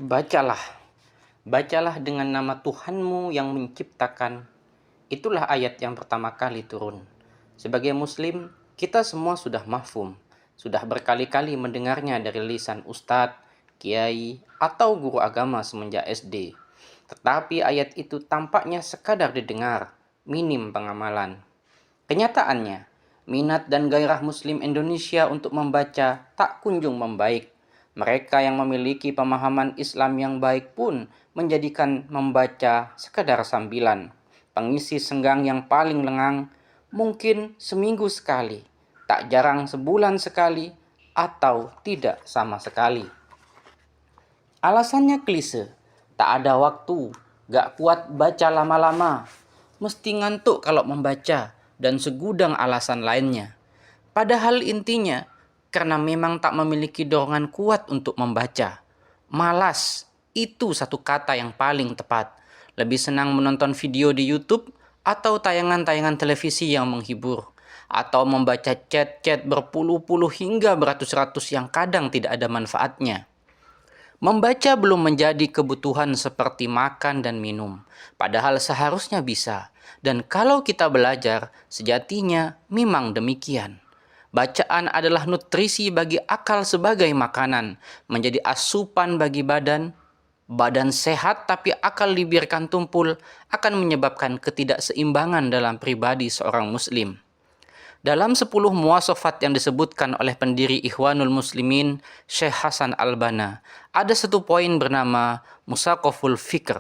Bacalah, bacalah dengan nama Tuhanmu yang menciptakan. Itulah ayat yang pertama kali turun. Sebagai Muslim, kita semua sudah mafhum, sudah berkali-kali mendengarnya dari lisan ustadz, kiai, atau guru agama semenjak SD. Tetapi ayat itu tampaknya sekadar didengar, minim pengamalan. Kenyataannya, minat dan gairah Muslim Indonesia untuk membaca tak kunjung membaik. Mereka yang memiliki pemahaman Islam yang baik pun menjadikan membaca sekadar sambilan, pengisi senggang yang paling lengang, mungkin seminggu sekali, tak jarang sebulan sekali, atau tidak sama sekali. Alasannya klise, tak ada waktu, gak kuat baca lama-lama, mesti ngantuk kalau membaca, dan segudang alasan lainnya. Padahal intinya, karena memang tak memiliki dorongan kuat untuk membaca. Malas, itu satu kata yang paling tepat. Lebih senang menonton video di YouTube atau tayangan-tayangan televisi yang menghibur. Atau membaca chat-chat berpuluh-puluh hingga beratus-ratus yang kadang tidak ada manfaatnya. Membaca belum menjadi kebutuhan seperti makan dan minum, padahal seharusnya bisa. Dan kalau kita belajar, sejatinya memang demikian. Bacaan adalah nutrisi bagi akal sebagai makanan, menjadi asupan bagi badan. Badan sehat tapi akal dibiarkan tumpul akan menyebabkan ketidakseimbangan dalam pribadi seorang muslim. Dalam 10 muwasafat yang disebutkan oleh pendiri Ikhwanul Muslimin, Syekh Hasan Al-Banna, ada satu poin bernama Musaqaful Fikr,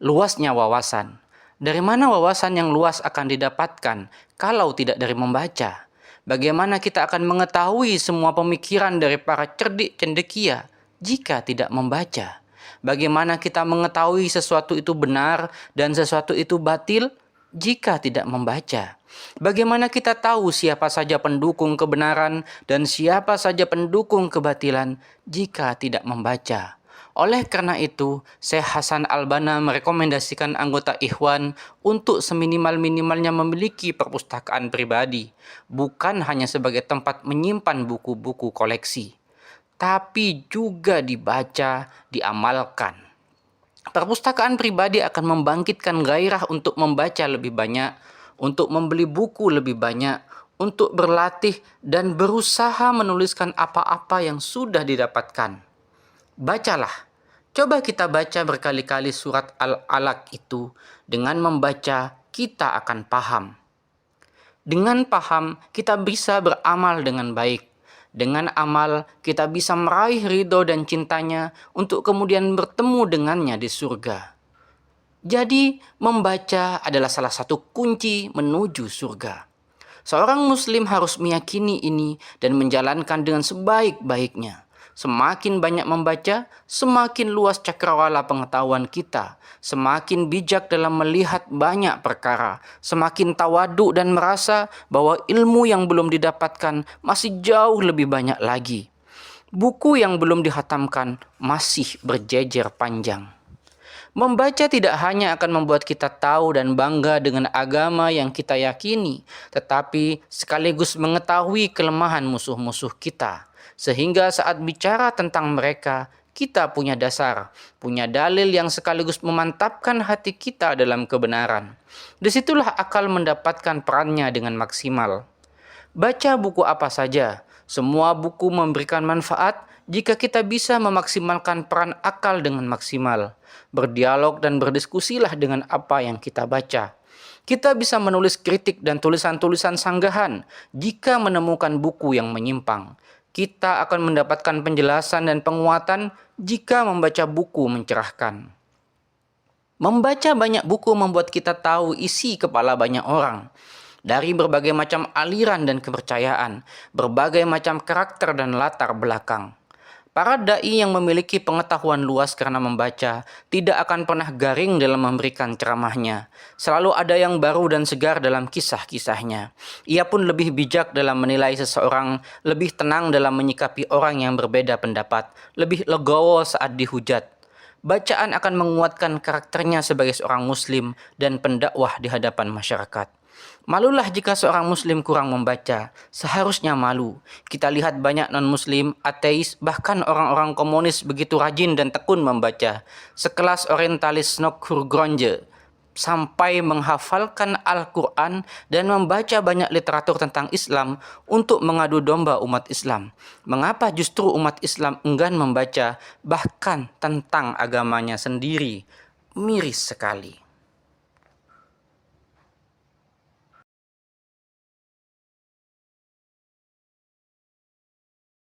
luasnya wawasan. Dari mana wawasan yang luas akan didapatkan kalau tidak dari membaca? Bagaimana kita akan mengetahui semua pemikiran dari para cerdik cendekia jika tidak membaca? Bagaimana kita mengetahui sesuatu itu benar dan sesuatu itu batil jika tidak membaca? Bagaimana kita tahu siapa saja pendukung kebenaran dan siapa saja pendukung kebatilan jika tidak membaca? Oleh karena itu, Syekh Hasan Al-Banna merekomendasikan anggota Ikhwan untuk seminimal-minimalnya memiliki perpustakaan pribadi, bukan hanya sebagai tempat menyimpan buku-buku koleksi, tapi juga dibaca, diamalkan. Perpustakaan pribadi akan membangkitkan gairah untuk membaca lebih banyak, untuk membeli buku lebih banyak, untuk berlatih dan berusaha menuliskan apa-apa yang sudah didapatkan. Bacalah. Coba kita baca berkali-kali surat Al-Alaq itu. Dengan membaca, kita akan paham. Dengan paham, kita bisa beramal dengan baik. Dengan amal, kita bisa meraih ridho dan cintanya untuk kemudian bertemu dengannya di surga. Jadi, membaca adalah salah satu kunci menuju surga. Seorang muslim harus meyakini ini dan menjalankan dengan sebaik-baiknya. Semakin banyak membaca, semakin luas cakrawala pengetahuan kita, semakin bijak dalam melihat banyak perkara, semakin tawaduk dan merasa bahwa ilmu yang belum didapatkan masih jauh lebih banyak lagi. Buku yang belum dihatamkan masih berjejer panjang. Membaca tidak hanya akan membuat kita tahu dan bangga dengan agama yang kita yakini, tetapi sekaligus mengetahui kelemahan musuh-musuh kita. Sehingga saat bicara tentang mereka, kita punya dasar, punya dalil yang sekaligus memantapkan hati kita dalam kebenaran. Disitulah akal mendapatkan perannya dengan maksimal. Baca buku apa saja, semua buku memberikan manfaat jika kita bisa memaksimalkan peran akal dengan maksimal. Berdialog dan berdiskusilah dengan apa yang kita baca. Kita bisa menulis kritik dan tulisan-tulisan sanggahan jika menemukan buku yang menyimpang. Kita akan mendapatkan penjelasan dan penguatan jika membaca buku mencerahkan. Membaca banyak buku membuat kita tahu isi kepala banyak orang. Dari berbagai macam aliran dan kepercayaan, berbagai macam karakter dan latar belakang. Para da'i yang memiliki pengetahuan luas karena membaca tidak akan pernah garing dalam memberikan ceramahnya. Selalu ada yang baru dan segar dalam kisah-kisahnya. Ia pun lebih bijak dalam menilai seseorang, lebih tenang dalam menyikapi orang yang berbeda pendapat, lebih legowo saat dihujat. Bacaan akan menguatkan karakternya sebagai seorang muslim dan pendakwah di hadapan masyarakat. Malulah jika seorang muslim kurang membaca, seharusnya malu. Kita lihat banyak non-muslim, ateis, bahkan orang-orang komunis begitu rajin dan tekun membaca. Sekelas orientalis Snokhur Gronje sampai menghafalkan Al-Quran dan membaca banyak literatur tentang Islam untuk mengadu domba umat Islam. Mengapa justru umat Islam enggan membaca bahkan tentang agamanya sendiri? Miris sekali.